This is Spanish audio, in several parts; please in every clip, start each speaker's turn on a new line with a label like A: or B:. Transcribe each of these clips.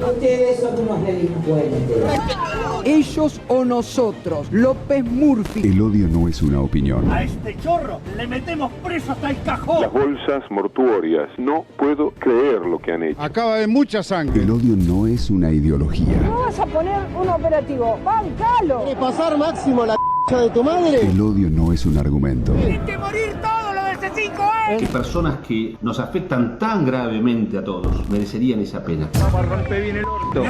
A: Ustedes son unos delincuentes.
B: Ellos o nosotros, López Murphy.
C: El odio no es una opinión.
D: A este chorro le metemos preso hasta el cajón.
E: Las bolsas mortuorias. No puedo creer lo que han hecho.
F: Acaba de mucha sangre.
C: El odio no es una ideología.
G: No vas a poner un operativo, bancalo.
H: ¿Quieres pasar, Máximo, la de tu madre?
C: El odio no es un argumento.
D: ¡Tienen que morir todos los de C5E!
I: Que personas que nos afectan tan gravemente a todos merecerían esa pena.
D: Vamos a romper bien el orto.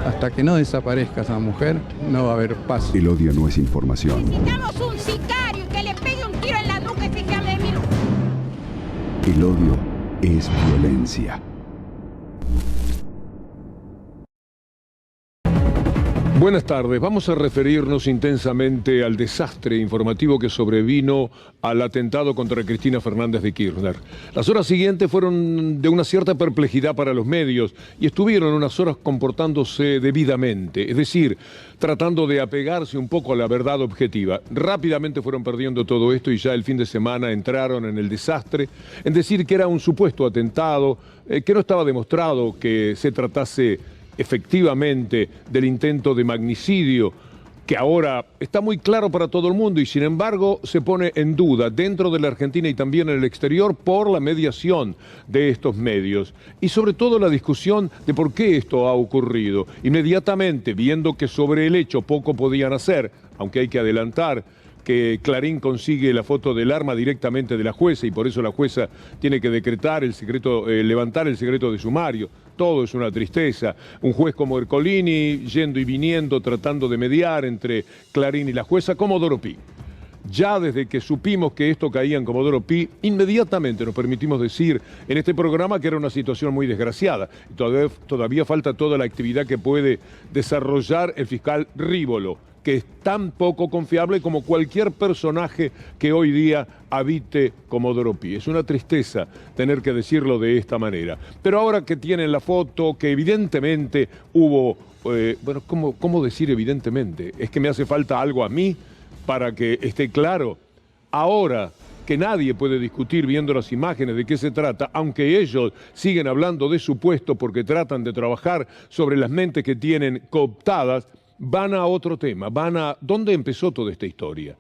F: Hasta que no desaparezca esa mujer, no va a haber paz.
C: El odio no es información.
J: Necesitamos un sicario que le pegue un tiro en la nuca y se llame de mí.
C: El odio es violencia.
K: Buenas tardes. Vamos a referirnos intensamente al desastre informativo que sobrevino al atentado contra Cristina Fernández de Kirchner. Las horas siguientes fueron de una cierta perplejidad para los medios y estuvieron unas horas comportándose debidamente, es decir, tratando de apegarse un poco a la verdad objetiva. Rápidamente fueron perdiendo todo esto y ya el fin de semana entraron en el desastre, en decir que era un supuesto atentado, que no estaba demostrado que se tratase efectivamente del intento de magnicidio, que ahora está muy claro para todo el mundo y sin embargo se pone en duda dentro de la Argentina y también en el exterior por la mediación de estos medios y sobre todo la discusión de por qué esto ha ocurrido. Inmediatamente, viendo que sobre el hecho poco podían hacer, aunque hay que adelantar que Clarín consigue la foto del arma directamente de la jueza y por eso la jueza tiene que decretar el secreto, levantar el secreto de sumario. Todo es una tristeza. Un juez como Ercolini yendo y viniendo, tratando de mediar entre Clarín y la jueza, Comodoro Pi. Ya desde que supimos que esto caía en Comodoro Pi, inmediatamente nos permitimos decir en este programa que era una situación muy desgraciada. Todavía falta toda la actividad que puede desarrollar el fiscal Rívolo, que es tan poco confiable como cualquier personaje que hoy día habite Comodoro Pi. Es una tristeza tener que decirlo de esta manera. Pero ahora que tienen la foto, que evidentemente hubo... bueno, ¿cómo decir evidentemente? Es que me hace falta algo a mí para que esté claro. Ahora que nadie puede discutir viendo las imágenes de qué se trata, aunque ellos siguen hablando de supuesto porque tratan de trabajar sobre las mentes que tienen cooptadas, van a otro tema, van a... ¿Dónde empezó toda esta historia?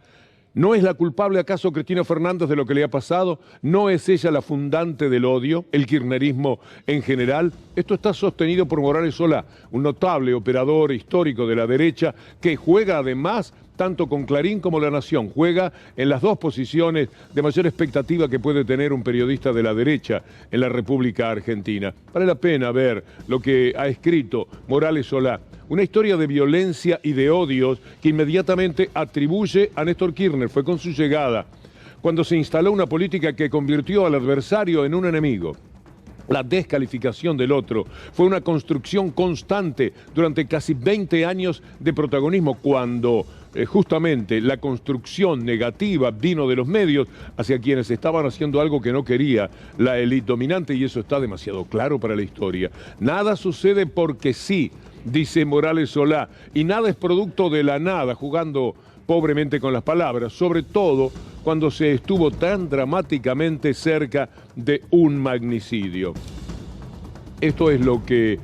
K: ¿No es la culpable acaso Cristina Fernández de lo que le ha pasado? ¿No es ella la fundante del odio, el kirchnerismo en general? Esto está sostenido por Morales Solá, un notable operador histórico de la derecha que juega además tanto con Clarín como La Nación, juega en las dos posiciones de mayor expectativa que puede tener un periodista de la derecha en la República Argentina. Vale la pena ver lo que ha escrito Morales Solá. Una historia de violencia y de odios que inmediatamente atribuye a Néstor Kirchner. Fue con su llegada, cuando se instaló una política que convirtió al adversario en un enemigo. La descalificación del otro fue una construcción constante durante casi 20 años de protagonismo, cuando justamente la construcción negativa vino de los medios hacia quienes estaban haciendo algo que no quería la élite dominante, y eso está demasiado claro para la historia. Nada sucede porque sí, dice Morales Solá, y nada es producto de la nada, jugando pobremente con las palabras, sobre todo cuando se estuvo tan dramáticamente cerca de un magnicidio. Esto es lo que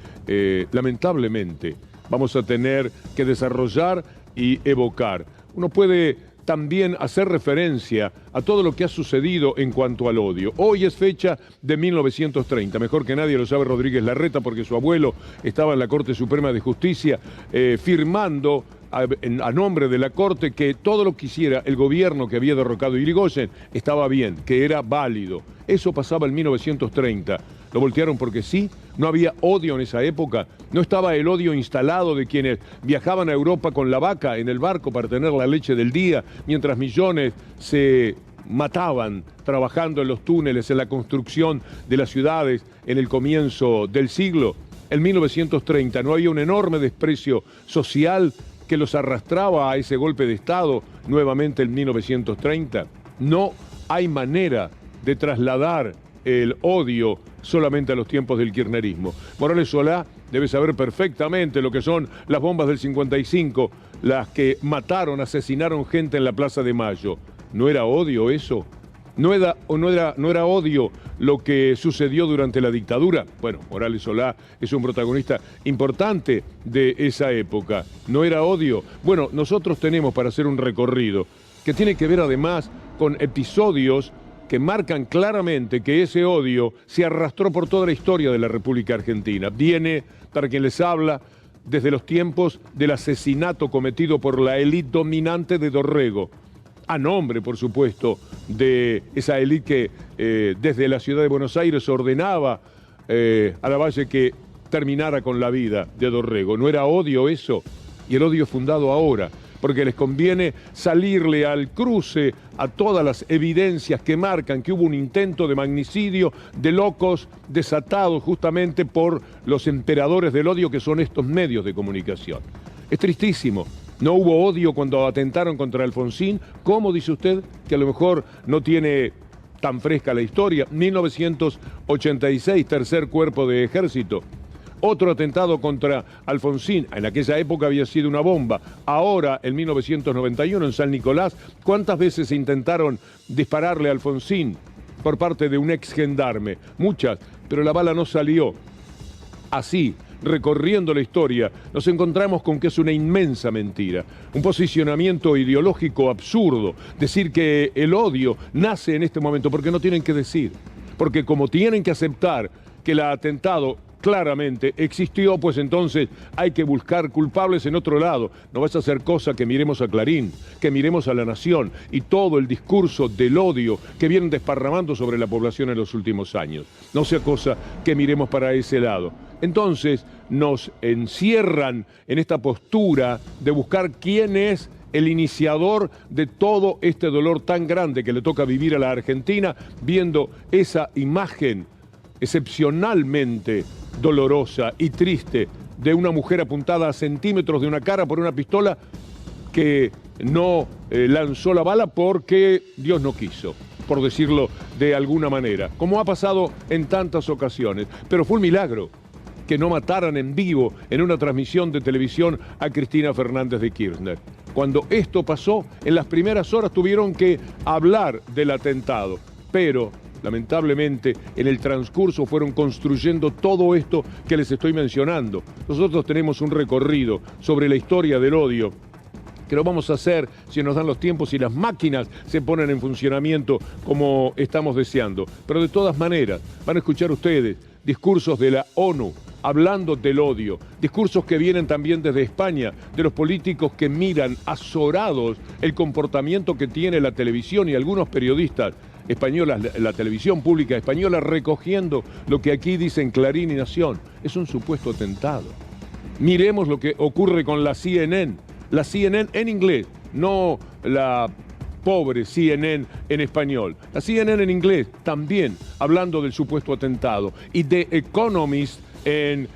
K: lamentablemente vamos a tener que desarrollar y evocar. Uno puede también hacer referencia a todo lo que ha sucedido en cuanto al odio. Hoy es fecha de 1930, mejor que nadie lo sabe Rodríguez Larreta, porque su abuelo estaba en la Corte Suprema de Justicia firmando a nombre de la Corte que todo lo que hiciera el gobierno que había derrocado a Irigoyen estaba bien, que era válido. Eso pasaba en 1930. Lo voltearon porque sí, no había odio en esa época, no estaba el odio instalado de quienes viajaban a Europa con la vaca en el barco para tener la leche del día, mientras millones se mataban trabajando en los túneles, en la construcción de las ciudades en el comienzo del siglo. En 1930 no había un enorme desprecio social que los arrastraba a ese golpe de Estado nuevamente en 1930. No hay manera de trasladar el odio solamente a los tiempos del kirchnerismo. Morales Solá debe saber perfectamente lo que son las bombas del 55, las que mataron, asesinaron gente en la Plaza de Mayo. ¿No era odio eso? ¿No era odio lo que sucedió durante la dictadura? Bueno, Morales Solá es un protagonista importante de esa época. ¿No era odio? Bueno, nosotros tenemos para hacer un recorrido que tiene que ver además con episodios que marcan claramente que ese odio se arrastró por toda la historia de la República Argentina. Viene, para quien les habla, desde los tiempos del asesinato cometido por la élite dominante de Dorrego, a nombre, por supuesto, de esa élite que desde la ciudad de Buenos Aires ordenaba a Lavalle que terminara con la vida de Dorrego. ¿No era odio eso? Y el odio fundado ahora, porque les conviene salirle al cruce a todas las evidencias que marcan que hubo un intento de magnicidio de locos desatados justamente por los emperadores del odio que son estos medios de comunicación. Es tristísimo. No hubo odio cuando atentaron contra Alfonsín. ¿Cómo dice usted? Que a lo mejor no tiene tan fresca la historia. 1986, tercer cuerpo de ejército. Otro atentado contra Alfonsín, en aquella época había sido una bomba. Ahora, en 1991, en San Nicolás, ¿cuántas veces intentaron dispararle a Alfonsín por parte de un ex gendarme? Muchas, pero la bala no salió. Así, recorriendo la historia, nos encontramos con que es una inmensa mentira, un posicionamiento ideológico absurdo, decir que el odio nace en este momento, porque no tienen que decir, porque como tienen que aceptar que el atentado claramente existió, pues entonces hay que buscar culpables en otro lado. No vas a hacer cosa que miremos a Clarín, que miremos a La Nación y todo el discurso del odio que vienen desparramando sobre la población en los últimos años. No sea cosa que miremos para ese lado. Entonces nos encierran en esta postura de buscar quién es el iniciador de todo este dolor tan grande que le toca vivir a la Argentina, viendo esa imagen excepcionalmente dolorosa y triste de una mujer apuntada a centímetros de una cara por una pistola que no lanzó la bala porque Dios no quiso, por decirlo de alguna manera, como ha pasado en tantas ocasiones. Pero fue un milagro que no mataran en vivo en una transmisión de televisión a Cristina Fernández de Kirchner. Cuando esto pasó, en las primeras horas tuvieron que hablar del atentado, pero lamentablemente, en el transcurso fueron construyendo todo esto que les estoy mencionando. Nosotros tenemos un recorrido sobre la historia del odio, que lo vamos a hacer si nos dan los tiempos y las máquinas se ponen en funcionamiento como estamos deseando. Pero de todas maneras, van a escuchar ustedes discursos de la ONU hablando del odio, discursos que vienen también desde España, de los políticos que miran azorados el comportamiento que tiene la televisión y algunos periodistas españolas, la televisión pública española, recogiendo lo que aquí dicen Clarín y Nación. Es un supuesto atentado. Miremos lo que ocurre con la CNN en inglés, no la pobre CNN en español. La CNN en inglés también hablando del supuesto atentado. Y The Economist en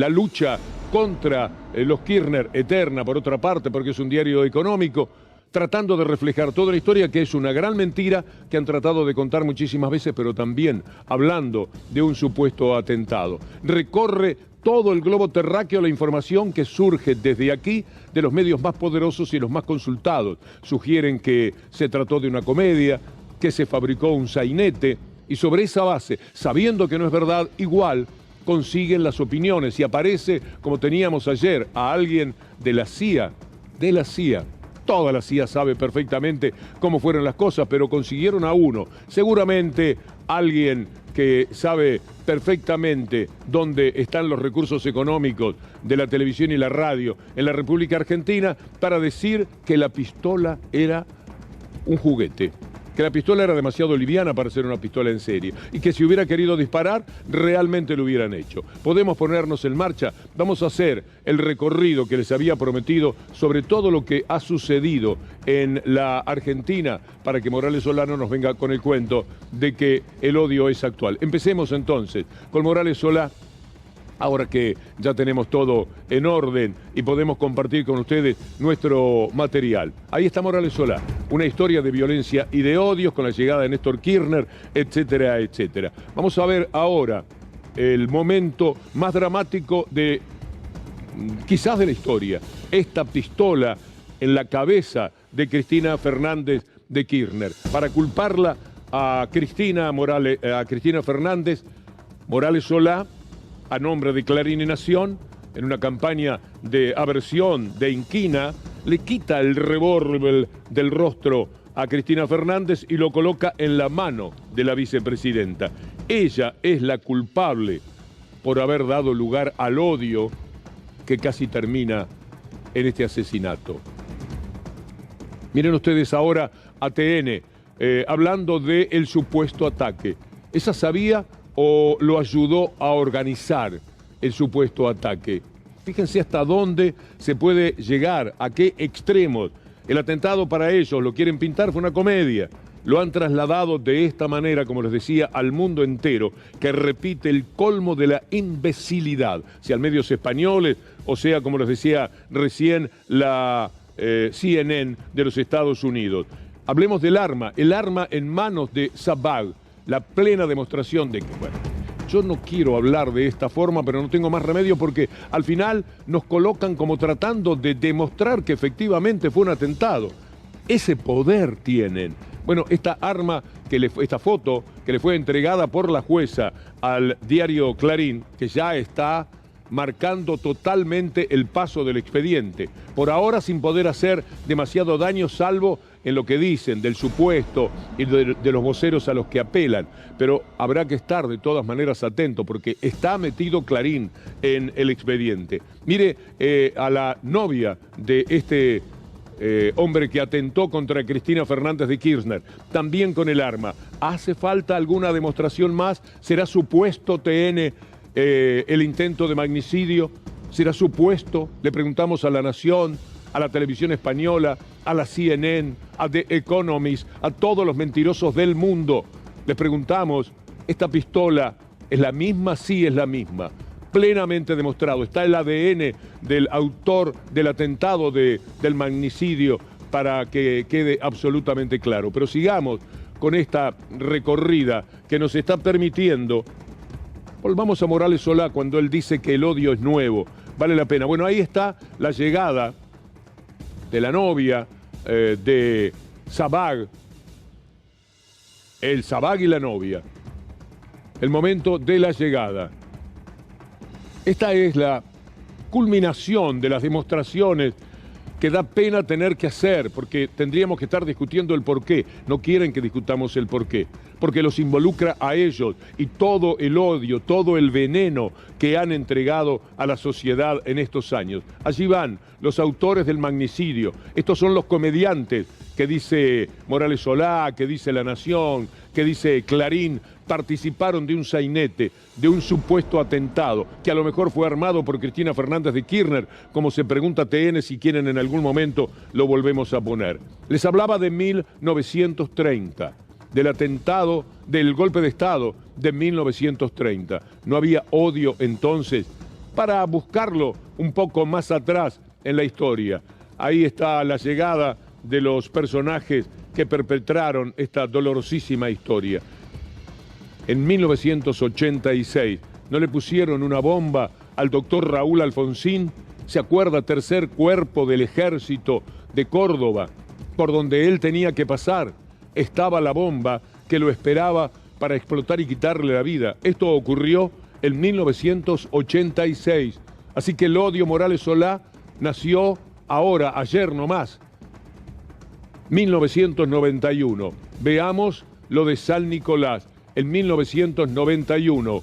K: la lucha contra los Kirchner, eterna por otra parte, porque es un diario económico, tratando de reflejar toda la historia, que es una gran mentira que han tratado de contar muchísimas veces, pero también hablando de un supuesto atentado. Recorre todo el globo terráqueo la información que surge desde aquí, de los medios más poderosos y los más consultados. Sugieren que se trató de una comedia, que se fabricó un sainete, y sobre esa base, sabiendo que no es verdad, igual consiguen las opiniones, y aparece, como teníamos ayer, a alguien de la CIA, Toda la CIA sabe perfectamente cómo fueron las cosas, pero consiguieron a uno, seguramente alguien que sabe perfectamente dónde están los recursos económicos de la televisión y la radio en la República Argentina, para decir que la pistola era un juguete, que la pistola era demasiado liviana para ser una pistola en serie y que si hubiera querido disparar, realmente lo hubieran hecho. Podemos ponernos en marcha, vamos a hacer el recorrido que les había prometido sobre todo lo que ha sucedido en la Argentina, para que Morales Solá no nos venga con el cuento de que el odio es actual. Empecemos entonces con Morales Solá. Ahora que ya tenemos todo en orden y podemos compartir con ustedes nuestro material. Ahí está Morales Solá, una historia de violencia y de odios con la llegada de Néstor Kirchner, etcétera, etcétera. Vamos a ver ahora el momento más dramático de, quizás de la historia. Esta pistola en la cabeza de Cristina Fernández de Kirchner, para culparla a Cristina Fernández Morales Solá, a nombre de Clarín y Nación, en una campaña de aversión, de inquina, le quita el revólver del rostro a Cristina Fernández y lo coloca en la mano de la vicepresidenta. Ella es la culpable por haber dado lugar al odio que casi termina en este asesinato. Miren ustedes ahora a TN hablando del supuesto ataque. ¿Esa sabía o lo ayudó a organizar el supuesto ataque? Fíjense hasta dónde se puede llegar, a qué extremos. El atentado para ellos, lo quieren pintar, fue una comedia. Lo han trasladado de esta manera, como les decía, al mundo entero, que repite el colmo de la imbecilidad, sean medios españoles o sea, como les decía recién, la CNN de los Estados Unidos. Hablemos del arma, el arma en manos de Sabag, la plena demostración de que, bueno, yo no quiero hablar de esta forma, pero no tengo más remedio porque al final nos colocan como tratando de demostrar que efectivamente fue un atentado. Ese poder tienen. Bueno, esta arma, esta foto que le fue entregada por la jueza al diario Clarín, que ya está marcando totalmente el paso del expediente. Por ahora sin poder hacer demasiado daño, salvo en lo que dicen del supuesto y de los voceros a los que apelan. Pero habrá que estar de todas maneras atento porque está metido Clarín en el expediente. Mire a la novia de este hombre que atentó contra Cristina Fernández de Kirchner, también con el arma. ¿Hace falta alguna demostración más? ¿Será supuesto, TN, el intento de magnicidio? ¿Será supuesto? Le preguntamos a La Nación, a la televisión española, a la CNN, a The Economist, a todos los mentirosos del mundo. Les preguntamos, ¿esta pistola es la misma? Sí, es la misma. Plenamente demostrado. Está el ADN del autor del atentado del magnicidio para que quede absolutamente claro. Pero sigamos con esta recorrida que nos está permitiendo. Volvamos a Morales Solá cuando él dice que el odio es nuevo. Vale la pena. Bueno, ahí está la llegada de la novia de Sabag. El Sabag y la novia. El momento de la llegada. Esta es la culminación de las demostraciones que da pena tener que hacer, porque tendríamos que estar discutiendo el porqué. No quieren que discutamos el porqué, porque los involucra a ellos y todo el odio, todo el veneno que han entregado a la sociedad en estos años. Allí van los autores del magnicidio. Estos son los comediantes que dice Morales Solá, que dice La Nación, que dice Clarín, participaron de un sainete, de un supuesto atentado, que a lo mejor fue armado por Cristina Fernández de Kirchner, como se pregunta TN, si quieren en algún momento lo volvemos a poner. Les hablaba de 1930, del atentado, del golpe de Estado de 1930. No había odio entonces. Para buscarlo un poco más atrás en la historia, ahí está la llegada de los personajes que perpetraron esta dolorosísima historia. En 1986 no le pusieron una bomba al doctor Raúl Alfonsín. ¿Se acuerda? Tercer cuerpo del ejército de Córdoba, por donde él tenía que pasar. Estaba la bomba que lo esperaba para explotar y quitarle la vida. Esto ocurrió en 1986. Así que el odio Morales Solá nació ahora, ayer nomás. 1991. Veamos lo de San Nicolás. En 1991,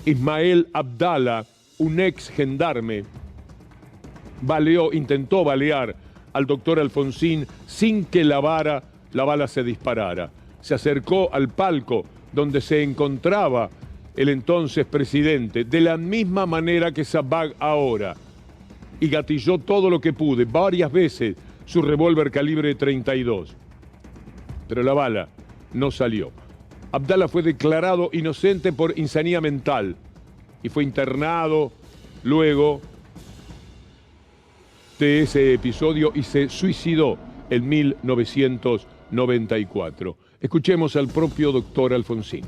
K: Ismael Abdala, un ex gendarme, intentó balear al doctor Alfonsín sin que la bala se disparara. Se acercó al palco donde se encontraba el entonces presidente, de la misma manera que Sabag ahora, y gatilló todo lo que pude, varias veces, su revólver calibre 32. Pero la bala no salió. Abdala fue declarado inocente por insanía mental y fue internado luego de ese episodio y se suicidó en 1994. Escuchemos al propio doctor Alfonsín.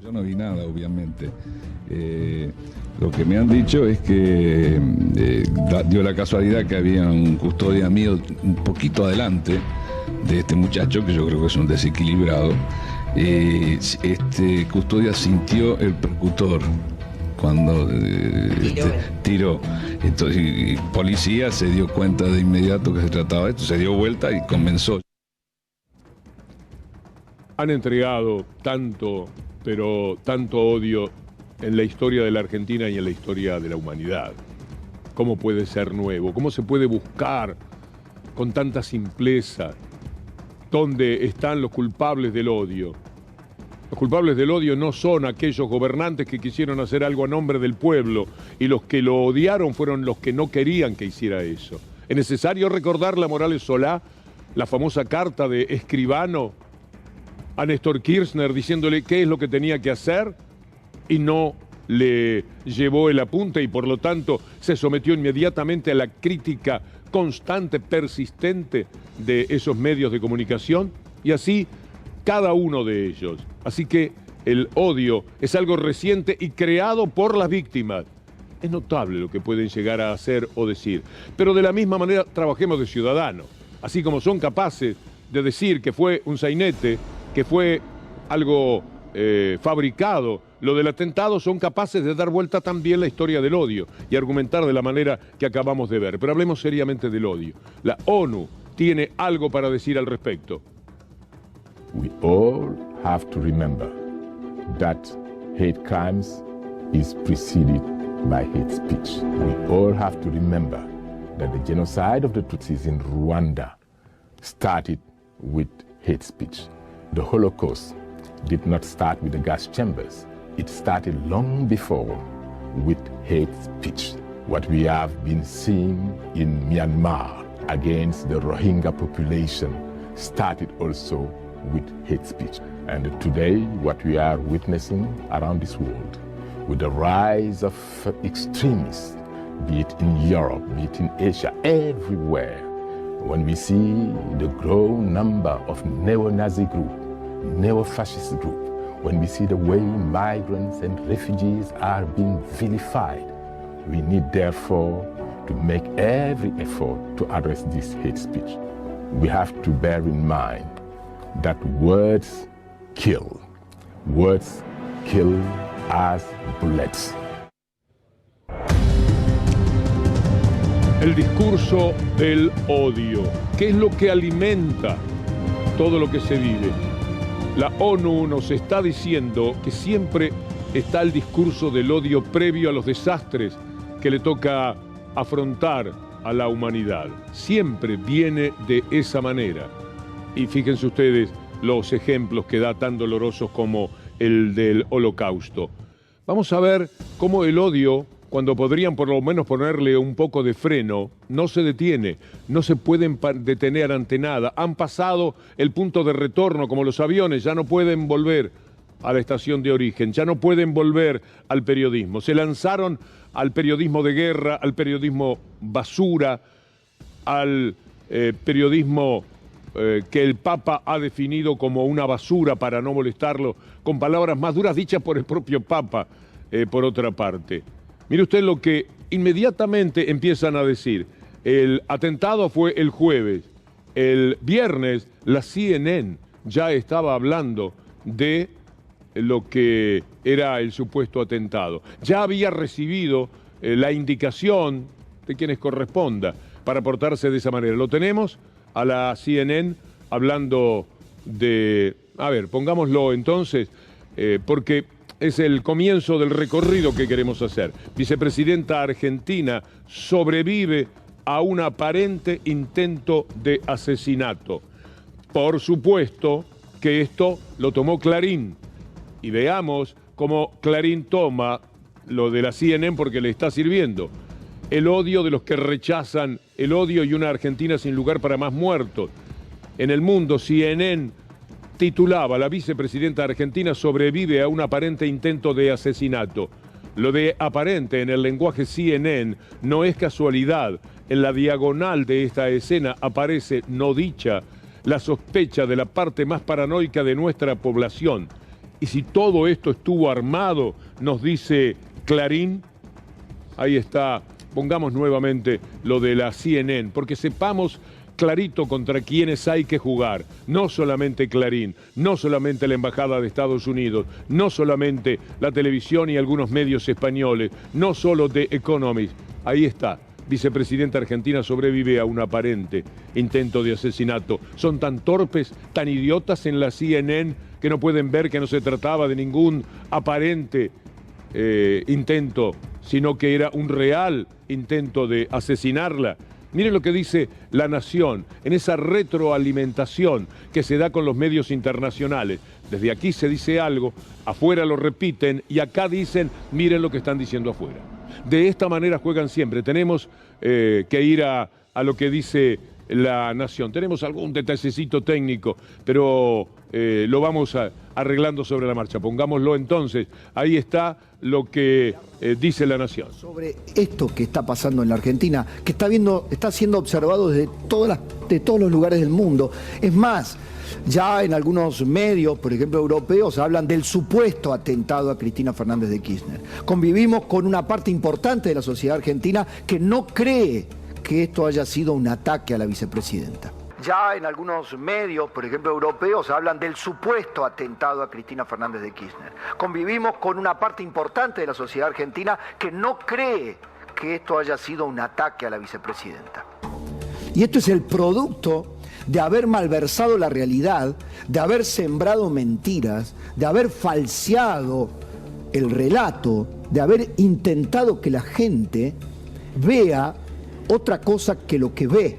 L: Yo no vi nada, obviamente. Lo que me han dicho es que dio la casualidad que había un custodia mío un poquito adelante de este muchacho, que yo creo que es un desequilibrado, Custodia sintió el percutor cuando tiró. Entonces, y policía se dio cuenta de inmediato que se trataba de esto, se dio vuelta y comenzó.
K: Han entregado tanto, pero tanto odio en la historia de la Argentina y en la historia de la humanidad. ¿Cómo puede ser nuevo? ¿Cómo se puede buscar con tanta simpleza dónde están los culpables del odio? Los culpables del odio no son aquellos gobernantes que quisieron hacer algo a nombre del pueblo, y los que lo odiaron fueron los que no querían que hiciera eso. Es necesario recordarle a Morales Solá la famosa carta de Escribano a Néstor Kirchner diciéndole qué es lo que tenía que hacer, y no le llevó el apunte, y por lo tanto se sometió inmediatamente a la crítica constante, persistente de esos medios de comunicación, y así cada uno de ellos. Así que el odio es algo reciente y creado por las víctimas. Es notable lo que pueden llegar a hacer o decir, pero de la misma manera trabajemos de ciudadanos, así como son capaces de decir que fue un sainete, que fue algo fabricado, lo del atentado, son capaces de dar vuelta también la historia del odio y argumentar de la manera que acabamos de ver. Pero hablemos seriamente del odio. La ONU tiene algo para decir al respecto.
M: We all have to remember that hate crimes is preceded by hate speech. We all have to remember that the genocide of the Tutsis in Rwanda started with hate speech. The Holocaust did not start with the gas chambers. It started long before with hate speech. What we have been seeing in Myanmar against the Rohingya population started also with hate speech. And today, what we are witnessing around this world, with the rise of extremists, be it in Europe, be it in Asia, everywhere, when we see the growing number of neo-Nazi groups, neo-fascist groups, when we see the way migrants and refugees are being vilified, we need therefore to make every effort to address this hate speech. We have to bear in mind that words kill. Words kill as bullets.
K: El discurso del odio. ¿Qué es lo que alimenta todo lo que se vive? La ONU nos está diciendo que siempre está el discurso del odio previo a los desastres que le toca afrontar a la humanidad. Siempre viene de esa manera. Y fíjense ustedes los ejemplos que da tan dolorosos como el del Holocausto. Vamos a ver cómo el odio, cuando podrían por lo menos ponerle un poco de freno, no se detiene, no se pueden detener ante nada. Han pasado el punto de retorno, como los aviones, ya no pueden volver a la estación de origen, ya no pueden volver al periodismo. Se lanzaron al periodismo de guerra, al periodismo basura, al periodismo que el Papa ha definido como una basura para no molestarlo, con palabras más duras dichas por el propio Papa, por otra parte. Mire usted lo que inmediatamente empiezan a decir. El atentado fue el jueves. El viernes la CNN ya estaba hablando de lo que era el supuesto atentado. Ya había recibido la indicación de quienes corresponda para portarse de esa manera. Lo tenemos a la CNN hablando de... A ver, pongámoslo entonces, porque es el comienzo del recorrido que queremos hacer. Vicepresidenta argentina sobrevive a un aparente intento de asesinato. Por supuesto que esto lo tomó Clarín. Y veamos cómo Clarín toma lo de la CNN porque le está sirviendo. El odio de los que rechazan el odio y una Argentina sin lugar para más muertos. En el mundo, CNN titulaba: la vicepresidenta argentina sobrevive a un aparente intento de asesinato. Lo de aparente en el lenguaje CNN no es casualidad. En la diagonal de esta escena aparece no dicha, la sospecha de la parte más paranoica de nuestra población. Y si todo esto estuvo armado, nos dice Clarín, ahí está, pongamos nuevamente lo de la CNN, porque sepamos clarito contra quienes hay que jugar. No solamente Clarín, no solamente la Embajada de Estados Unidos, no solamente la televisión y algunos medios españoles, no solo The Economist. Ahí está. Vicepresidenta argentina sobrevive a un aparente intento de asesinato. Son tan torpes, tan idiotas en la CNN que no pueden ver que no se trataba de ningún aparente intento, sino que era un real intento de asesinarla. Miren lo que dice La Nación en esa retroalimentación que se da con los medios internacionales. Desde aquí se dice algo, afuera lo repiten y acá dicen, miren lo que están diciendo afuera. De esta manera juegan siempre. Tenemos que ir a lo que dice La Nación. Tenemos algún detallecito técnico, pero lo vamos arreglando sobre la marcha. Pongámoslo entonces. Ahí está lo que dice La Nación.
N: Sobre esto que está pasando en la Argentina, que está siendo observado desde todos los lugares del mundo. Es más, ya en algunos medios, por ejemplo europeos, hablan del supuesto atentado a Cristina Fernández de Kirchner. Convivimos con una parte importante de la sociedad argentina que no cree que esto haya sido un ataque a la vicepresidenta. Ya en algunos medios, por ejemplo europeos, hablan del supuesto atentado a Cristina Fernández de Kirchner. Convivimos con una parte importante de la sociedad argentina que no cree que esto haya sido un ataque a la vicepresidenta. Y esto es el producto de haber malversado la realidad, de haber sembrado mentiras, de haber falseado el relato, de haber intentado que la gente vea otra cosa que lo que ve.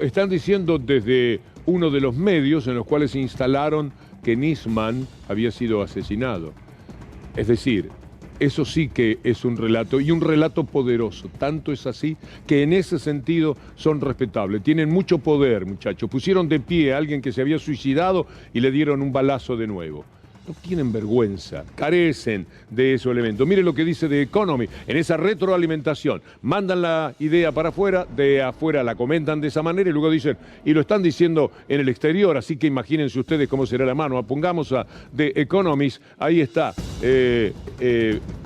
K: Están diciendo desde uno de los medios en los cuales se instalaron que Nisman había sido asesinado. Es decir, eso sí que es un relato, y un relato poderoso. Tanto es así que en ese sentido son respetables. Tienen mucho poder, muchachos. Pusieron de pie a alguien que se había suicidado y le dieron un balazo de nuevo. No tienen vergüenza, carecen de esos elementos. Mire lo que dice The Economist, en esa retroalimentación. Mandan la idea para afuera, de afuera la comentan de esa manera y luego dicen, y lo están diciendo en el exterior, así que imagínense ustedes cómo será la mano. Pongamos a The Economist, ahí está,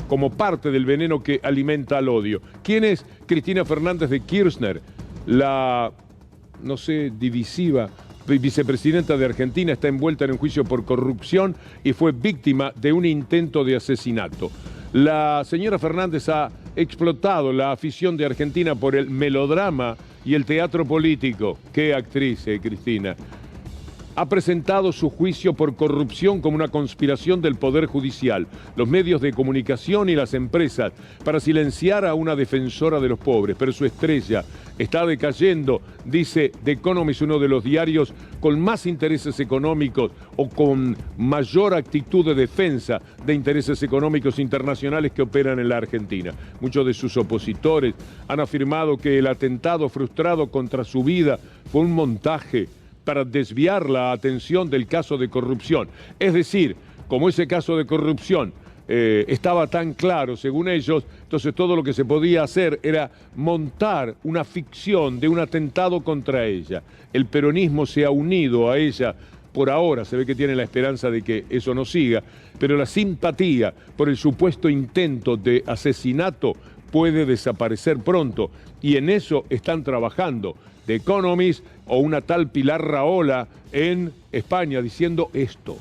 K: como parte del veneno que alimenta al odio. ¿Quién es Cristina Fernández de Kirchner? La, no sé, divisiva vicepresidenta de Argentina, está envuelta en un juicio por corrupción y fue víctima de un intento de asesinato. La señora Fernández ha explotado la afición de Argentina por el melodrama y el teatro político. Qué actriz, Cristina. Ha presentado su juicio por corrupción como una conspiración del Poder Judicial, los medios de comunicación y las empresas para silenciar a una defensora de los pobres. Pero su estrella está decayendo, dice The Economist, uno de los diarios con más intereses económicos o con mayor actitud de defensa de intereses económicos internacionales que operan en la Argentina. Muchos de sus opositores han afirmado que el atentado frustrado contra su vida fue un montaje para desviar la atención del caso de corrupción. Es decir, como ese caso de corrupción estaba tan claro, según ellos, entonces todo lo que se podía hacer era montar una ficción de un atentado contra ella. El peronismo se ha unido a ella por ahora, se ve que tiene la esperanza de que eso no siga, pero la simpatía por el supuesto intento de asesinato puede desaparecer pronto, y en eso están trabajando The Economist o una tal Pilar Rahola en España diciendo esto.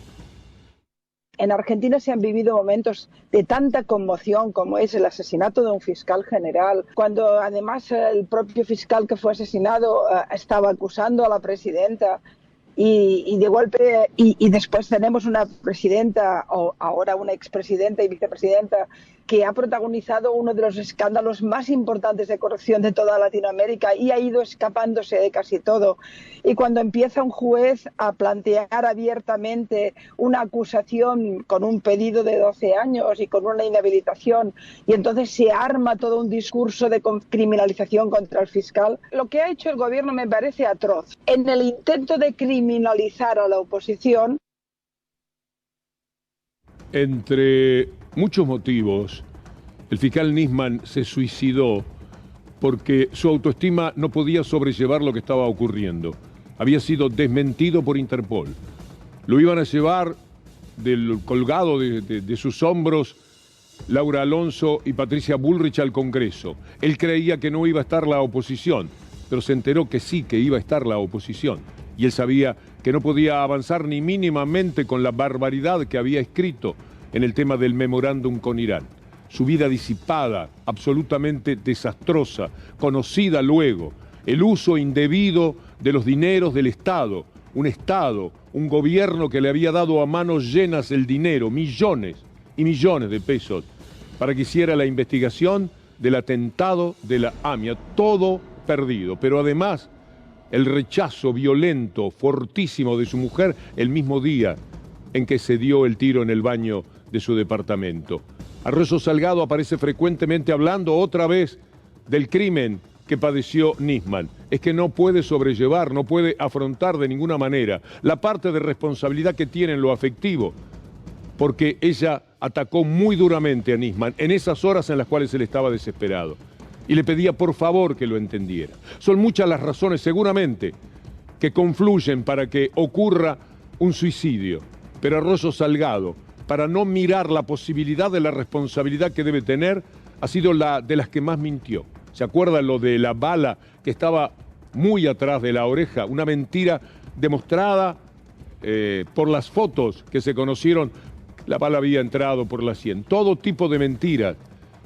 G: En Argentina se han vivido momentos de tanta conmoción como es el asesinato de un fiscal general, cuando además el propio fiscal que fue asesinado estaba acusando a la presidenta y de golpe, y después tenemos una presidenta, o ahora una expresidenta y vicepresidenta, que ha protagonizado uno de los escándalos más importantes de corrupción de toda Latinoamérica y ha ido escapándose de casi todo. Y cuando empieza un juez a plantear abiertamente una acusación con un pedido de 12 años y con una inhabilitación, y entonces se arma todo un discurso de criminalización contra el fiscal, lo que ha hecho el gobierno me parece atroz. En el intento de criminalizar a la oposición,
K: entre muchos motivos, el fiscal Nisman se suicidó porque su autoestima no podía sobrellevar lo que estaba ocurriendo. Había sido desmentido por Interpol. Lo iban a llevar colgado de sus hombros Laura Alonso y Patricia Bullrich al Congreso. Él creía que no iba a estar la oposición. pero se enteró que sí, que iba a estar la oposición. Y él sabía que no podía avanzar ni mínimamente con la barbaridad que había escrito en el tema del memorándum con Irán. Su vida disipada, absolutamente desastrosa, conocida luego, el uso indebido de los dineros del Estado, un gobierno que le había dado a manos llenas el dinero, millones y millones de pesos, para que hiciera la investigación del atentado de la AMIA, todo perdido, pero además el rechazo violento, fortísimo de su mujer el mismo día en que se dio el tiro en el baño de su departamento. Arroyo Salgado aparece frecuentemente hablando otra vez del crimen que padeció Nisman. Es que no puede sobrellevar, no puede afrontar de ninguna manera la parte de responsabilidad que tiene en lo afectivo, porque ella atacó muy duramente a Nisman en esas horas en las cuales él estaba desesperado. Y le pedía por favor que lo entendiera. Son muchas las razones seguramente que confluyen para que ocurra un suicidio. Pero Arroyo Salgado, para no mirar la posibilidad de la responsabilidad que debe tener, ha sido la de las que más mintió. ¿Se acuerdan lo de la bala que estaba muy atrás de la oreja? Una mentira demostrada por las fotos que se conocieron. La bala había entrado por la sien. Todo tipo de mentiras,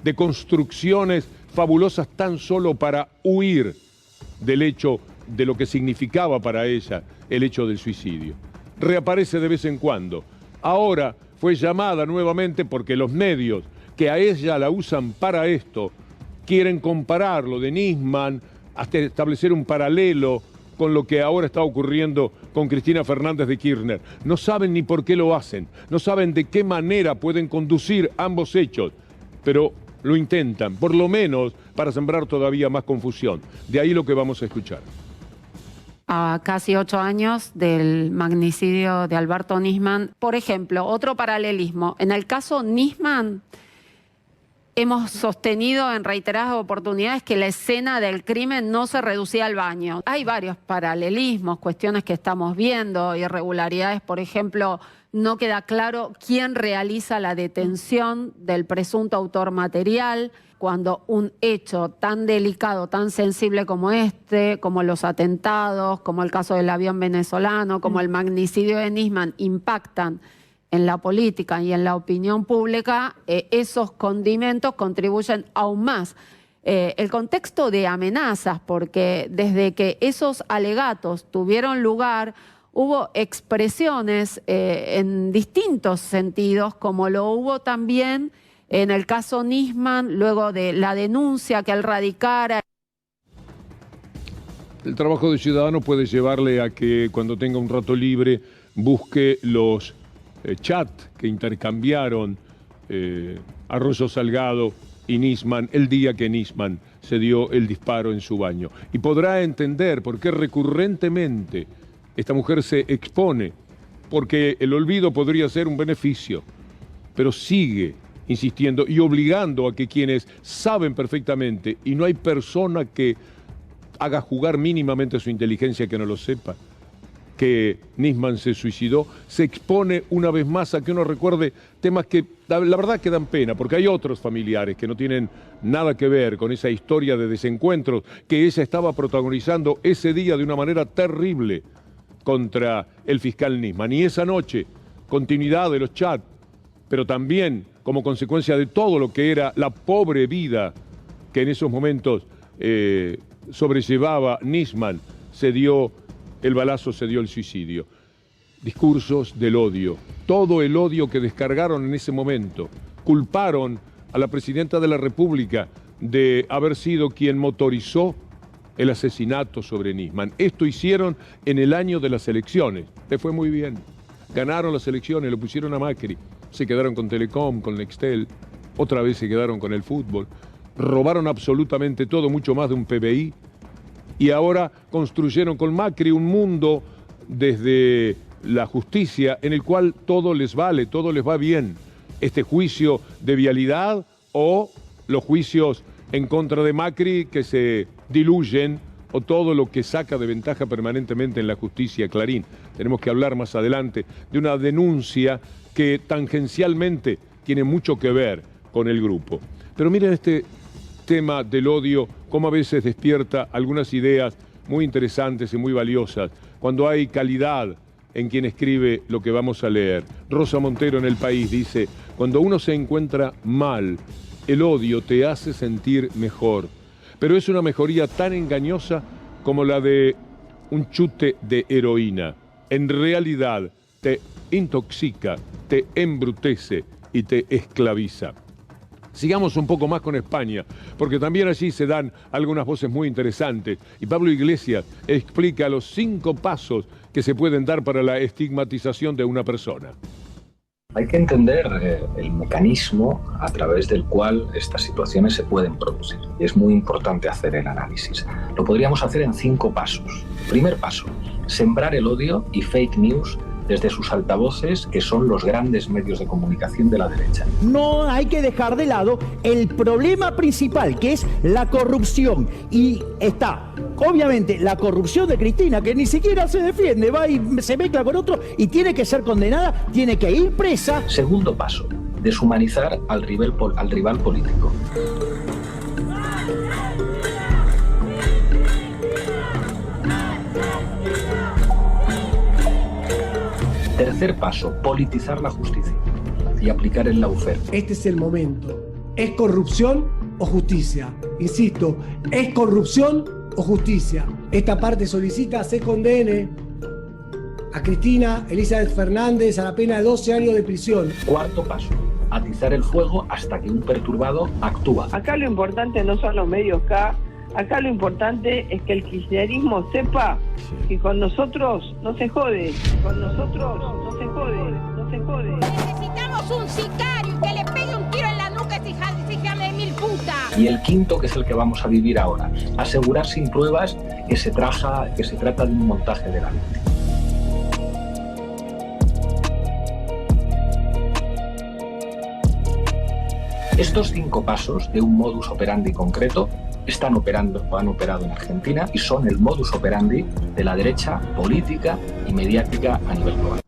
K: de construcciones fabulosas tan solo para huir del hecho de lo que significaba para ella el hecho del suicidio. Reaparece de vez en cuando. Ahora fue llamada nuevamente porque los medios que a ella la usan para esto quieren compararlo de Nisman, hasta establecer un paralelo con lo que ahora está ocurriendo con Cristina Fernández de Kirchner. No saben ni por qué lo hacen, no saben de qué manera pueden conducir ambos hechos, pero lo intentan, por lo menos para sembrar todavía más confusión. De ahí lo que vamos a escuchar.
O: A casi 8 años del magnicidio de Alberto Nisman. Por ejemplo, otro paralelismo. En el caso Nisman, hemos sostenido en reiteradas oportunidades que la escena del crimen no se reducía al baño. Hay varios paralelismos, cuestiones que estamos viendo, irregularidades, por ejemplo, no queda claro quién realiza la detención del presunto autor material, cuando un hecho tan delicado, tan sensible como este, como los atentados, como el caso del avión venezolano, como el magnicidio de Nisman, impactan en la política y en la opinión pública, esos condimentos contribuyen aún más. El contexto de amenazas, porque desde que esos alegatos tuvieron lugar, hubo expresiones en distintos sentidos, como lo hubo también en el caso Nisman, luego de la denuncia que él radicara.
K: El trabajo de ciudadano puede llevarle a que cuando tenga un rato libre busque los chats que intercambiaron Arroyo Salgado y Nisman el día que Nisman se dio el disparo en su baño. Y podrá entender por qué recurrentemente esta mujer se expone, porque el olvido podría ser un beneficio, pero sigue insistiendo y obligando a que quienes saben perfectamente, y no hay persona que haga jugar mínimamente su inteligencia que no lo sepa, que Nisman se suicidó, se expone una vez más a que uno recuerde temas que la verdad que dan pena, porque hay otros familiares que no tienen nada que ver con esa historia de desencuentros que ella estaba protagonizando ese día de una manera terrible contra el fiscal Nisman. Y esa noche, continuidad de los chats, pero también como consecuencia de todo lo que era la pobre vida que en esos momentos sobrellevaba Nisman, se dio el balazo, se dio el suicidio. Discursos del odio, todo el odio que descargaron en ese momento. Culparon a la presidenta de la República de haber sido quien motorizó el asesinato sobre Nisman. Esto hicieron en el año de las elecciones. Le fue muy bien. Ganaron las elecciones, lo pusieron a Macri. Se quedaron con Telecom, con Nextel, otra vez se quedaron con el fútbol. Robaron absolutamente todo, mucho más de un PBI. Y ahora construyeron con Macri un mundo desde la justicia en el cual todo les vale, todo les va bien. Este juicio de vialidad o los juicios en contra de Macri que se diluyen, o todo lo que saca de ventaja permanentemente en la justicia. Clarín, tenemos que hablar más adelante de una denuncia que tangencialmente tiene mucho que ver con el grupo. Pero miren este sistema del odio, cómo a veces despierta algunas ideas muy interesantes y muy valiosas, cuando hay calidad en quien escribe lo que vamos a leer. Rosa Montero en El País dice: cuando uno se encuentra mal, el odio te hace sentir mejor, pero es una mejoría tan engañosa como la de un chute de heroína. En realidad te intoxica, te embrutece y te esclaviza. Sigamos un poco más con España, porque también allí se dan algunas voces muy interesantes. Y Pablo Iglesias explica los 5 pasos que se pueden dar para la estigmatización de una persona.
P: Hay que entender el mecanismo a través del cual estas situaciones se pueden producir. Y es muy importante hacer el análisis. Lo podríamos hacer en 5 pasos. Primer paso, sembrar el odio y fake news desde sus altavoces, que son los grandes medios de comunicación de la derecha.
Q: No hay que dejar de lado el problema principal, que es la corrupción. Y está, obviamente, la corrupción de Cristina, que ni siquiera se defiende, va y se mezcla con otro y tiene que ser condenada, tiene que ir presa.
P: Segundo paso, deshumanizar al rival político. Tercer paso, politizar la justicia y aplicar el lawfare.
R: Este es el momento. ¿Es corrupción o justicia? Insisto, ¿es corrupción o justicia? Esta parte solicita se condene a Cristina Elizabeth Fernández a la pena de 12 años de prisión.
P: Cuarto paso, atizar el fuego hasta que un perturbado actúa.
S: Acá lo importante no son los medios acá lo importante es que el kirchnerismo sepa que con nosotros no se jode, con nosotros no se jode, no se jode.
J: Necesitamos un sicario que le pegue un tiro en la nuca a ese hija de mil putas.
P: Y el quinto, que es el que vamos a vivir ahora, asegurar sin pruebas que se trata de un montaje de la víctima. Estos 5 pasos de un modus operandi concreto han operado en Argentina y son el modus operandi de la derecha política y mediática a nivel global.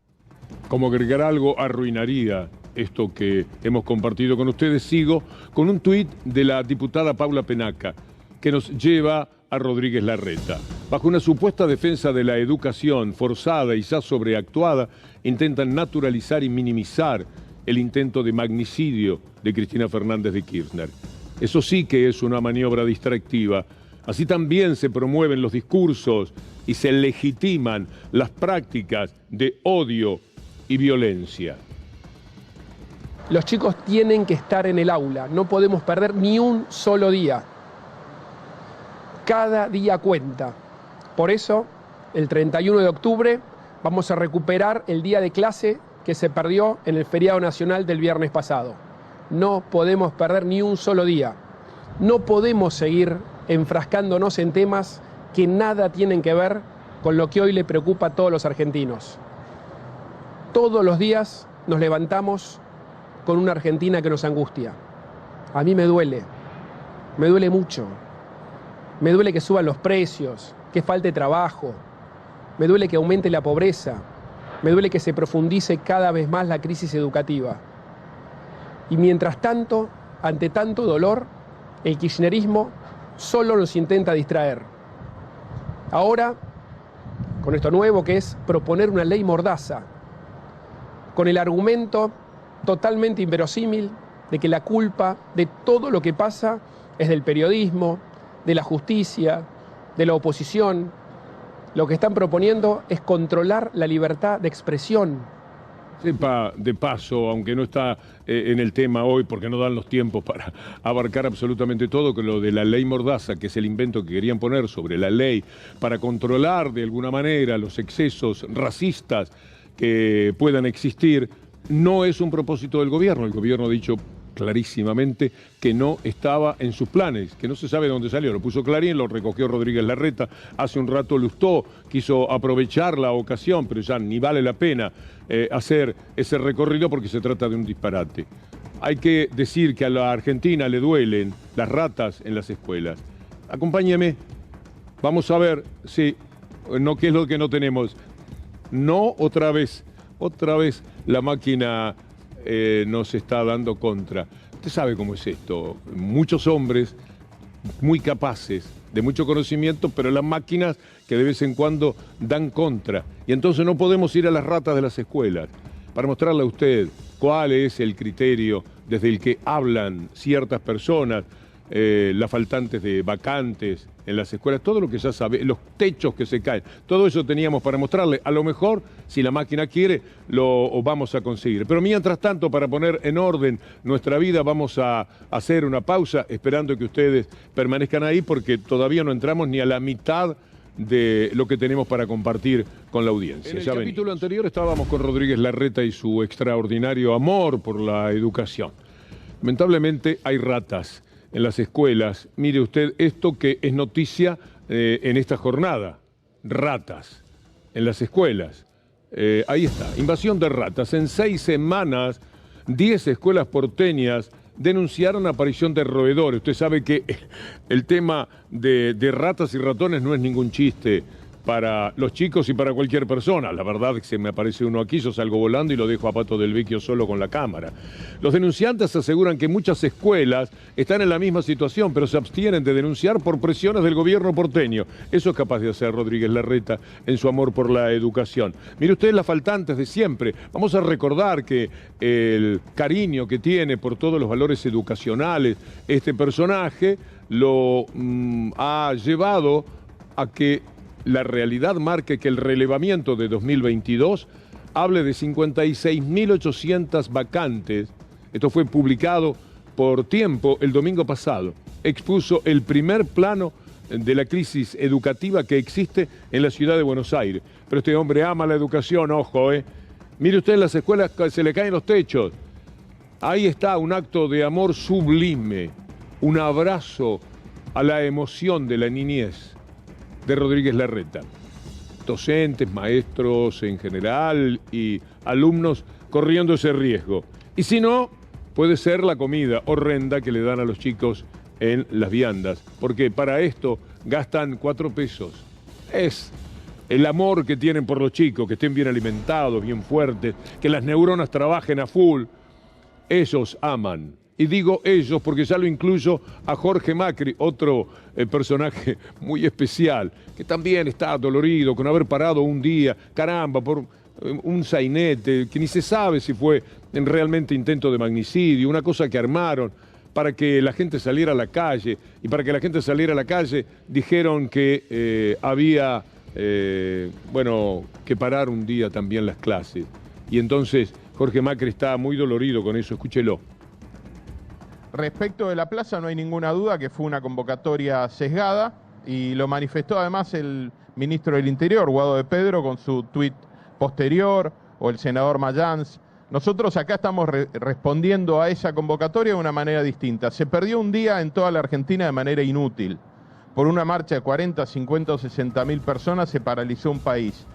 K: Como agregar algo arruinaría esto que hemos compartido con ustedes, sigo con un tuit de la diputada Paula Penaca, que nos lleva a Rodríguez Larreta. Bajo una supuesta defensa de la educación forzada y ya sobreactuada, intentan naturalizar y minimizar el intento de magnicidio de Cristina Fernández de Kirchner. Eso sí que es una maniobra distractiva. Así también se promueven los discursos y se legitiman las prácticas de odio y violencia.
T: Los chicos tienen que estar en el aula, no podemos perder ni un solo día. Cada día cuenta. Por eso, el 31 de octubre vamos a recuperar el día de clase que se perdió en el feriado nacional del viernes pasado. No podemos perder ni un solo día. No podemos seguir enfrascándonos en temas que nada tienen que ver con lo que hoy le preocupa a todos los argentinos. Todos los días nos levantamos con una Argentina que nos angustia. A mí me duele mucho. Me duele que suban los precios, que falte trabajo. Me duele que aumente la pobreza. Me duele que se profundice cada vez más la crisis educativa. Y mientras tanto, ante tanto dolor, el kirchnerismo solo nos intenta distraer. Ahora, con esto nuevo que es proponer una ley mordaza, con el argumento totalmente inverosímil de que la culpa de todo lo que pasa es del periodismo, de la justicia, de la oposición. Lo que están proponiendo es controlar la libertad de expresión.
K: Sepa de paso, aunque no está en el tema hoy porque no dan los tiempos para abarcar absolutamente todo, que lo de la ley Mordaza, que es el invento que querían poner sobre la ley para controlar de alguna manera los excesos racistas que puedan existir, no es un propósito del gobierno. El gobierno ha dicho clarísimamente que no estaba en sus planes, que no se sabe de dónde salió. Lo puso Clarín, lo recogió Rodríguez Larreta, hace un rato Lustó quiso aprovechar la ocasión, pero ya ni vale la pena hacer ese recorrido porque se trata de un disparate. Hay que decir que a la Argentina le duelen las ratas en las escuelas. Acompáñeme, vamos a ver, sí, no, qué es lo que no tenemos. No, otra vez la máquina nos está dando contra. Usted sabe cómo es esto. Muchos hombres muy capaces, de mucho conocimiento, pero las máquinas que de vez en cuando dan contra. Y entonces no podemos ir a las ratas de las escuelas para mostrarle a usted cuál es el criterio desde el que hablan ciertas personas, las faltantes de vacantes en las escuelas, todo lo que ya sabe, los techos que se caen, todo eso teníamos para mostrarle. A lo mejor, si la máquina quiere, lo vamos a conseguir. Pero mientras tanto, para poner en orden nuestra vida, vamos a hacer una pausa, esperando que ustedes permanezcan ahí, porque todavía no entramos ni a la mitad de lo que tenemos para compartir con la audiencia. En el capítulo anterior estábamos con Rodríguez Larreta y su extraordinario amor por la educación. Lamentablemente hay ratas en las escuelas. Mire usted esto que es noticia en esta jornada. Ratas en las escuelas. Ahí está, invasión de ratas. En 6 semanas, 10 escuelas porteñas denunciaron aparición de roedores. Usted sabe que el tema de ratas y ratones no es ningún chiste para los chicos y para cualquier persona. La verdad es que se me aparece uno aquí, yo salgo volando y lo dejo a Pato del Vecchio solo con la cámara. Los denunciantes aseguran que muchas escuelas están en la misma situación, pero se abstienen de denunciar por presiones del gobierno porteño. Eso es capaz de hacer Rodríguez Larreta en su amor por la educación. Mire usted las faltantes de siempre. Vamos a recordar que el cariño que tiene por todos los valores educacionales este personaje lo ha llevado a que la realidad marque que el relevamiento de 2022 hable de 56.800 vacantes. Esto fue publicado por Tiempo el domingo pasado. Expuso el primer plano de la crisis educativa que existe en la ciudad de Buenos Aires. Pero este hombre ama la educación, ojo, Mire usted, en las escuelas se le caen los techos. Ahí está un acto de amor sublime, un abrazo a la emoción de la niñez de Rodríguez Larreta. Docentes, maestros en general y alumnos corriendo ese riesgo. Y si no, puede ser la comida horrenda que le dan a los chicos en las viandas, porque para esto gastan 4 pesos. Es el amor que tienen por los chicos, que estén bien alimentados, bien fuertes, que las neuronas trabajen a full. Ellos aman. Y digo ellos porque ya lo incluyo a Jorge Macri, otro personaje muy especial, que también está dolorido con haber parado un día, caramba, por un sainete, que ni se sabe si fue realmente intento de magnicidio, una cosa que armaron para que la gente saliera a la calle. Y para que la gente saliera a la calle dijeron que había, que parar un día también las clases. Y entonces Jorge Macri está muy dolorido con eso, escúchelo.
U: Respecto de la plaza no hay ninguna duda que fue una convocatoria sesgada y lo manifestó además el ministro del Interior, Guado de Pedro, con su tuit posterior, o el senador Mayans. Nosotros acá estamos respondiendo a esa convocatoria de una manera distinta. Se perdió un día en toda la Argentina de manera inútil. Por una marcha de 40, 50 o 60 mil personas se paralizó un país.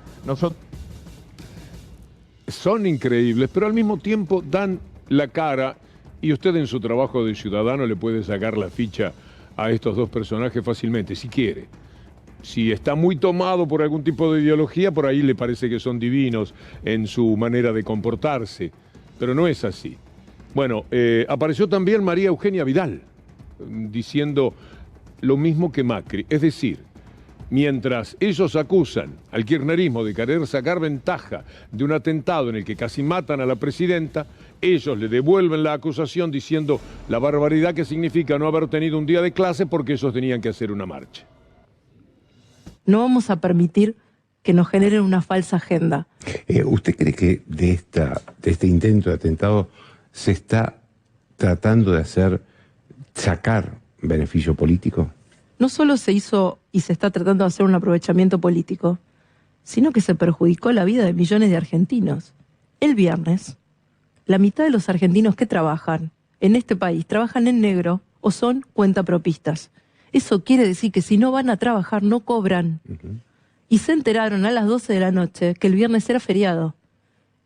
K: Son increíbles, pero al mismo tiempo dan la cara. Y usted en su trabajo de ciudadano le puede sacar la ficha a estos dos personajes fácilmente, si quiere. Si está muy tomado por algún tipo de ideología, por ahí le parece que son divinos en su manera de comportarse. Pero no es así. Bueno, apareció también María Eugenia Vidal, diciendo lo mismo que Macri. Es decir, mientras ellos acusan al kirchnerismo de querer sacar ventaja de un atentado en el que casi matan a la presidenta, ellos le devuelven la acusación diciendo la barbaridad que significa no haber tenido un día de clase porque ellos tenían que hacer una marcha.
V: No vamos a permitir que nos generen una falsa agenda.
W: ¿Usted cree que de este intento de atentado se está tratando de sacar beneficio político?
V: No solo se hizo y se está tratando de hacer un aprovechamiento político, sino que se perjudicó la vida de millones de argentinos. El viernes, la mitad de los argentinos que trabajan en este país trabajan en negro o son cuentapropistas. Eso quiere decir que si no van a trabajar no cobran. Y se enteraron a las 12 de la noche que el viernes era feriado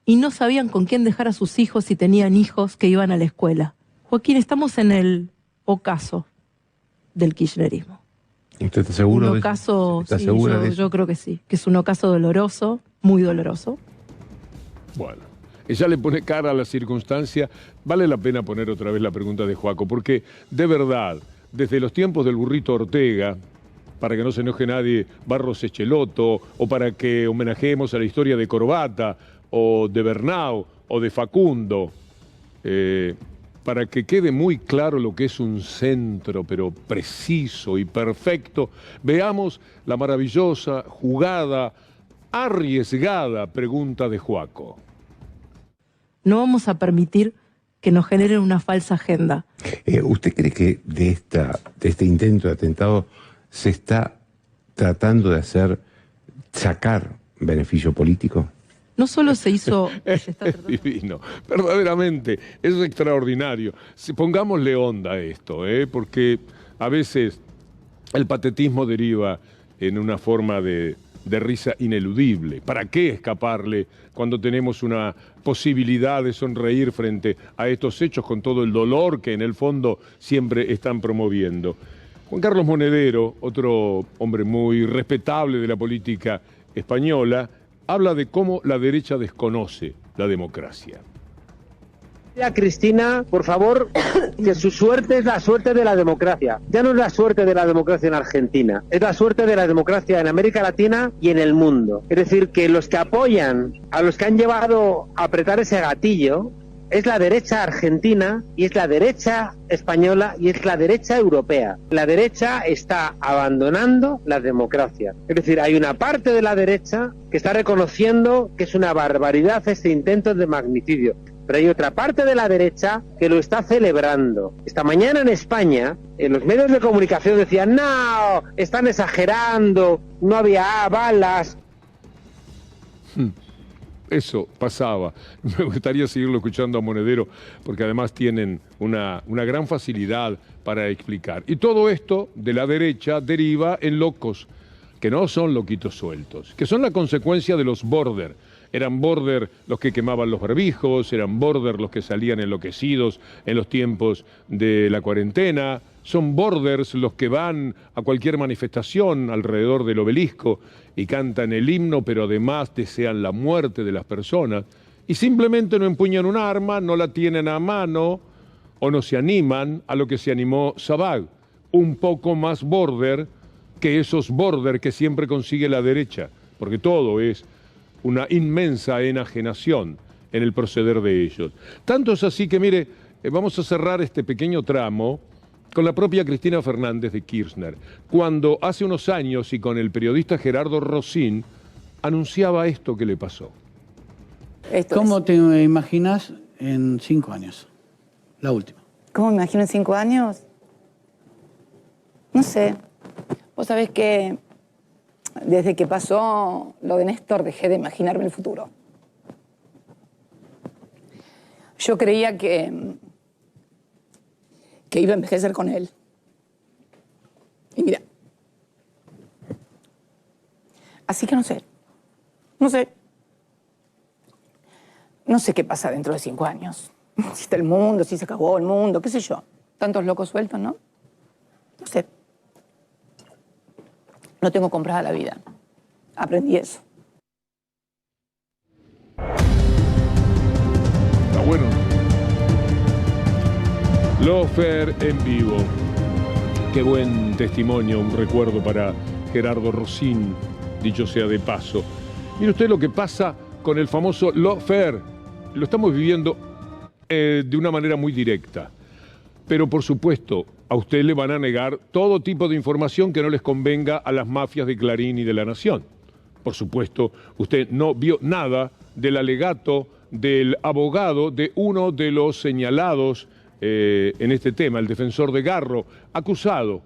V: y no sabían con quién dejar a sus hijos si tenían hijos que iban a la escuela. Joaquín, estamos en el ocaso del kirchnerismo.
W: ¿Usted está seguro de
V: eso?
W: ¿Está segura de eso?
V: Yo creo que sí, que es un ocaso doloroso, muy doloroso.
K: Bueno, ella le pone cara a la circunstancia. Vale la pena poner otra vez la pregunta de Joaco, porque de verdad, desde los tiempos del burrito Ortega, para que no se enoje nadie, Barros Echeloto, o para que homenajemos a la historia de Corbata, o de Bernau, o de Facundo, para que quede muy claro lo que es un centro, pero preciso y perfecto, veamos la maravillosa, jugada, arriesgada pregunta de Joaco.
V: No vamos a permitir que nos generen una falsa agenda.
W: ¿Usted cree que de este intento de atentado se está tratando de sacar beneficio político?
V: No solo se hizo...
K: Es divino, verdaderamente, es extraordinario. Pongámosle onda a esto, porque a veces el patetismo deriva en una forma de risa ineludible. ¿Para qué escaparle cuando tenemos una posibilidad de sonreír frente a estos hechos con todo el dolor que en el fondo siempre están promoviendo? Juan Carlos Monedero, otro hombre muy respetable de la política española, habla de cómo la derecha desconoce la democracia.
A: A Cristina, por favor, que su suerte es la suerte de la democracia. Ya no es la suerte de la democracia en Argentina, es la suerte de la democracia en América Latina y en el mundo. Es decir, que los que apoyan a los que han llevado a apretar ese gatillo es la derecha argentina y es la derecha española y es la derecha europea. La derecha está abandonando la democracia. Es decir, hay una parte de la derecha que está reconociendo que es una barbaridad este intento de magnicidio. Pero hay otra parte de la derecha que lo está celebrando. Esta mañana en España, en los medios de comunicación decían, no, están exagerando, no había balas.
K: Eso pasaba. Me gustaría seguirlo escuchando a Monedero, porque además tienen una gran facilidad para explicar. Y todo esto de la derecha deriva en locos, que no son loquitos sueltos, que son la consecuencia de los border. Eran border los que quemaban los barbijos, eran border los que salían enloquecidos en los tiempos de la cuarentena, son borders los que van a cualquier manifestación alrededor del obelisco y cantan el himno, pero además desean la muerte de las personas y simplemente no empuñan un arma, no la tienen a mano o no se animan a lo que se animó Sabag, un poco más border que esos border que siempre consigue la derecha, porque todo es una inmensa enajenación en el proceder de ellos. Tanto es así que, mire, vamos a cerrar este pequeño tramo con la propia Cristina Fernández de Kirchner, cuando hace unos años y con el periodista Gerardo Rossín anunciaba esto que le pasó.
B: ¿Cómo te imaginas en 5 años? La última.
E: ¿Cómo me imagino en 5 años? No sé. Vos sabés que desde que pasó lo de Néstor dejé de imaginarme el futuro. Yo creía que iba a envejecer con él. Y mira. Así que no sé. No sé. No sé qué pasa dentro de 5 años. Si está el mundo, si se acabó el mundo, qué sé yo. Tantos locos sueltos, ¿no? No sé. No tengo comprada la vida. Aprendí eso.
K: Está bueno. Lofer en vivo. Qué buen testimonio, un recuerdo para Gerardo Rossín, dicho sea de paso. Mire usted lo que pasa con el famoso Lofer. Lo estamos viviendo de una manera muy directa. Pero por supuesto, a usted le van a negar todo tipo de información que no les convenga a las mafias de Clarín y de La Nación. Por supuesto, usted no vio nada del alegato del abogado de uno de los señalados en este tema, el defensor de Garro, acusado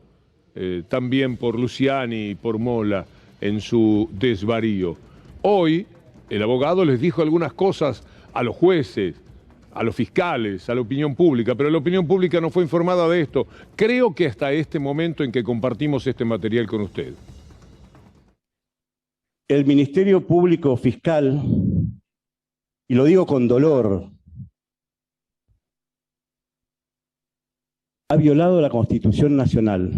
K: también por Luciani y por Mola en su desvarío. Hoy, el abogado les dijo algunas cosas a los jueces, a los fiscales, a la opinión pública, pero la opinión pública no fue informada de esto. Creo que hasta este momento en que compartimos este material con usted.
X: El Ministerio Público Fiscal, y lo digo con dolor, ha violado la Constitución Nacional.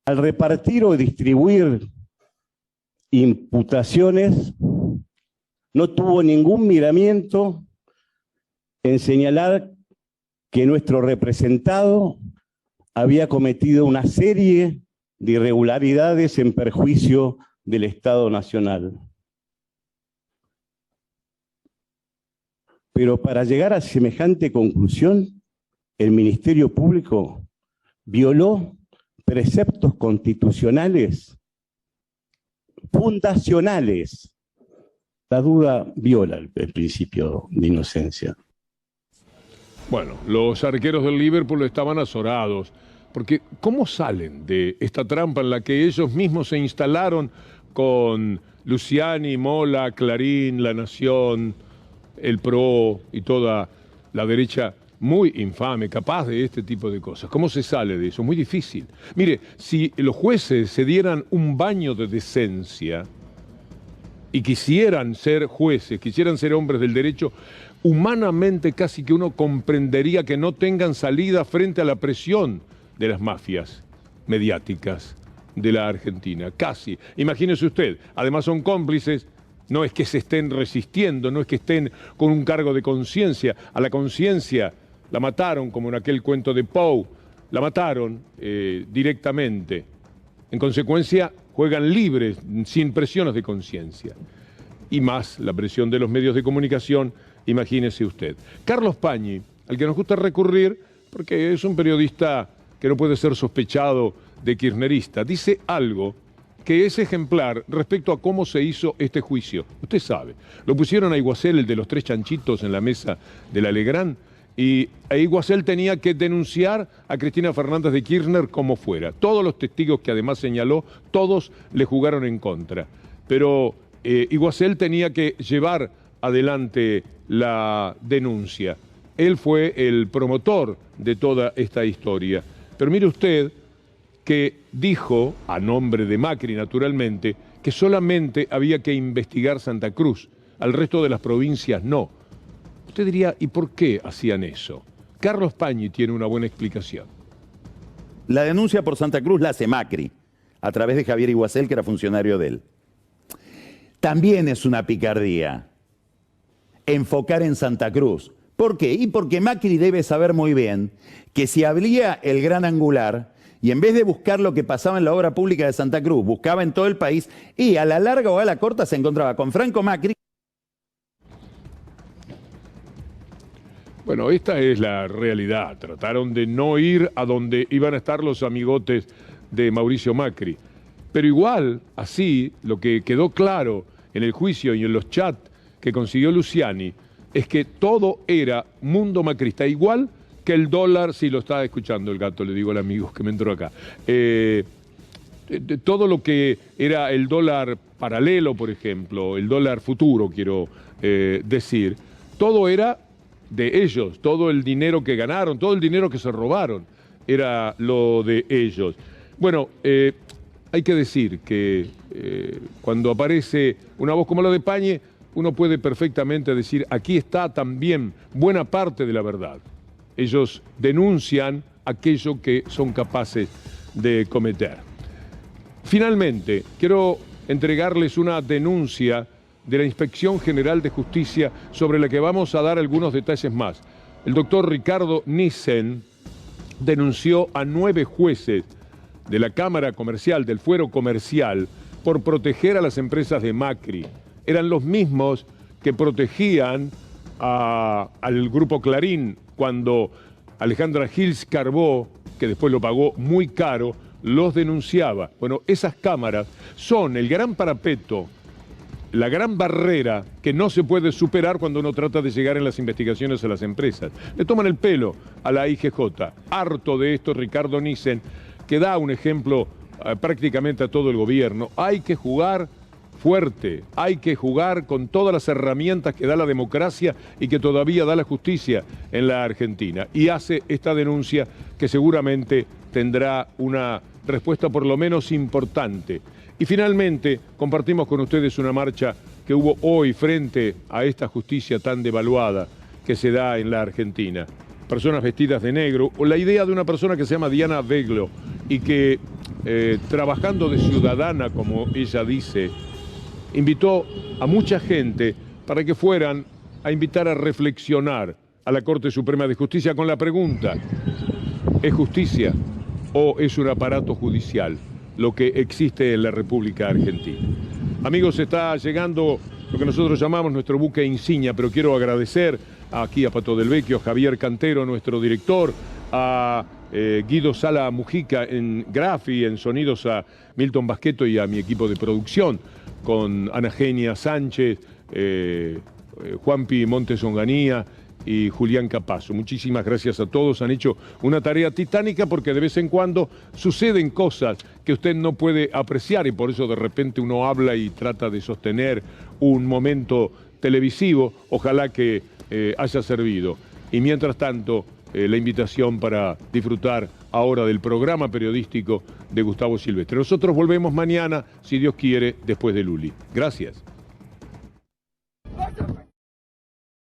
X: Al repartir o distribuir imputaciones, no tuvo ningún miramiento en señalar que nuestro representado había cometido una serie de irregularidades en perjuicio del Estado Nacional. Pero para llegar a semejante conclusión, el Ministerio Público violó preceptos constitucionales fundacionales. La duda viola el principio de inocencia.
K: Bueno, los arqueros del Liverpool estaban azorados, porque ¿cómo salen de esta trampa en la que ellos mismos se instalaron con Luciani, Mola, Clarín, La Nación, el PRO y toda la derecha muy infame, capaz de este tipo de cosas? ¿Cómo se sale de eso? Muy difícil. Mire, si los jueces se dieran un baño de decencia y quisieran ser jueces, quisieran ser hombres del derecho, humanamente casi que uno comprendería que no tengan salida frente a la presión de las mafias mediáticas de la Argentina. Casi. Imagínese usted, además son cómplices. No es que se estén resistiendo, no es que estén con un cargo de conciencia. A la conciencia la mataron, como en aquel cuento de Poe, la mataron directamente. En consecuencia, juegan libres, sin presiones de conciencia. Y más la presión de los medios de comunicación, imagínese usted. Carlos Pañi, al que nos gusta recurrir, porque es un periodista que no puede ser sospechado de kirchnerista, dice algo que es ejemplar respecto a cómo se hizo este juicio. Usted sabe, lo pusieron a Iguacel, el de los 3 chanchitos, en la mesa del Alegrán, y Iguacel tenía que denunciar a Cristina Fernández de Kirchner como fuera. Todos los testigos que además señaló, todos le jugaron en contra. Pero Iguacel tenía que llevar adelante la denuncia. Él fue el promotor de toda esta historia. Pero mire usted que dijo, a nombre de Macri naturalmente, que solamente había que investigar Santa Cruz, al resto de las provincias no. Usted diría, ¿y por qué hacían eso? Carlos Pañi tiene una buena explicación.
D: La denuncia por Santa Cruz la hace Macri, a través de Javier Iguacel, que era funcionario de él. También es una picardía enfocar en Santa Cruz. ¿Por qué? Y porque Macri debe saber muy bien que si abría el Gran Angular y en vez de buscar lo que pasaba en la obra pública de Santa Cruz, buscaba en todo el país y a la larga o a la corta se encontraba con Franco Macri.
K: Bueno, esta es la realidad. Trataron de no ir a donde iban a estar los amigotes de Mauricio Macri. Pero igual, así, lo que quedó claro en el juicio y en los chats que consiguió Luciani es que todo era mundo macrista, igual que el dólar, si lo está escuchando el gato, le digo al amigo que me entró acá, todo lo que era el dólar paralelo, por ejemplo, el dólar futuro, quiero decir, todo era de ellos, todo el dinero que ganaron, todo el dinero que se robaron, era lo de ellos. Bueno, hay que decir que cuando aparece una voz como la de Pañi, uno puede perfectamente decir, aquí está también buena parte de la verdad. Ellos denuncian aquello que son capaces de cometer. Finalmente, quiero entregarles una denuncia de la Inspección General de Justicia sobre la que vamos a dar algunos detalles más. El doctor Ricardo Nissen denunció a 9 jueces de la Cámara Comercial, del Fuero Comercial, por proteger a las empresas de Macri. Eran los mismos que protegían al Grupo Clarín cuando Alejandra Gils Carbó, que después lo pagó muy caro, los denunciaba. Bueno, esas cámaras son el gran parapeto, la gran barrera que no se puede superar cuando uno trata de llegar en las investigaciones a las empresas. Le toman el pelo a la IGJ. Harto de esto, Ricardo Nissen, que da un ejemplo prácticamente a todo el gobierno. Hay que jugar fuerte, hay que jugar con todas las herramientas que da la democracia y que todavía da la justicia en la Argentina. Y hace esta denuncia que seguramente tendrá una respuesta por lo menos importante. Y finalmente compartimos con ustedes una marcha que hubo hoy frente a esta justicia tan devaluada que se da en la Argentina. Personas vestidas de negro, o la idea de una persona que se llama Diana Beglo y que trabajando de ciudadana, como ella dice, invitó a mucha gente para que fueran a invitar a reflexionar a la Corte Suprema de Justicia con la pregunta: ¿es justicia o es un aparato judicial lo que existe en la República Argentina. Amigos, está llegando lo que nosotros llamamos nuestro buque insignia, pero quiero agradecer aquí a Pato del Vecchio, a Javier Cantero, nuestro director, a Guido Sala Mujica en Grafi, en sonidos, a Milton Basqueto y a mi equipo de producción, con Ana Genia Sánchez, Juanpi Montes Onganía y Julián Capazo. Muchísimas gracias a todos, han hecho una tarea titánica porque de vez en cuando suceden cosas que usted no puede apreciar y por eso de repente uno habla y trata de sostener un momento televisivo. Ojalá que haya servido. Y mientras tanto, la invitación para disfrutar ahora del programa periodístico de Gustavo Silvestre. Nosotros volvemos mañana, si Dios quiere, después de Luli. Gracias.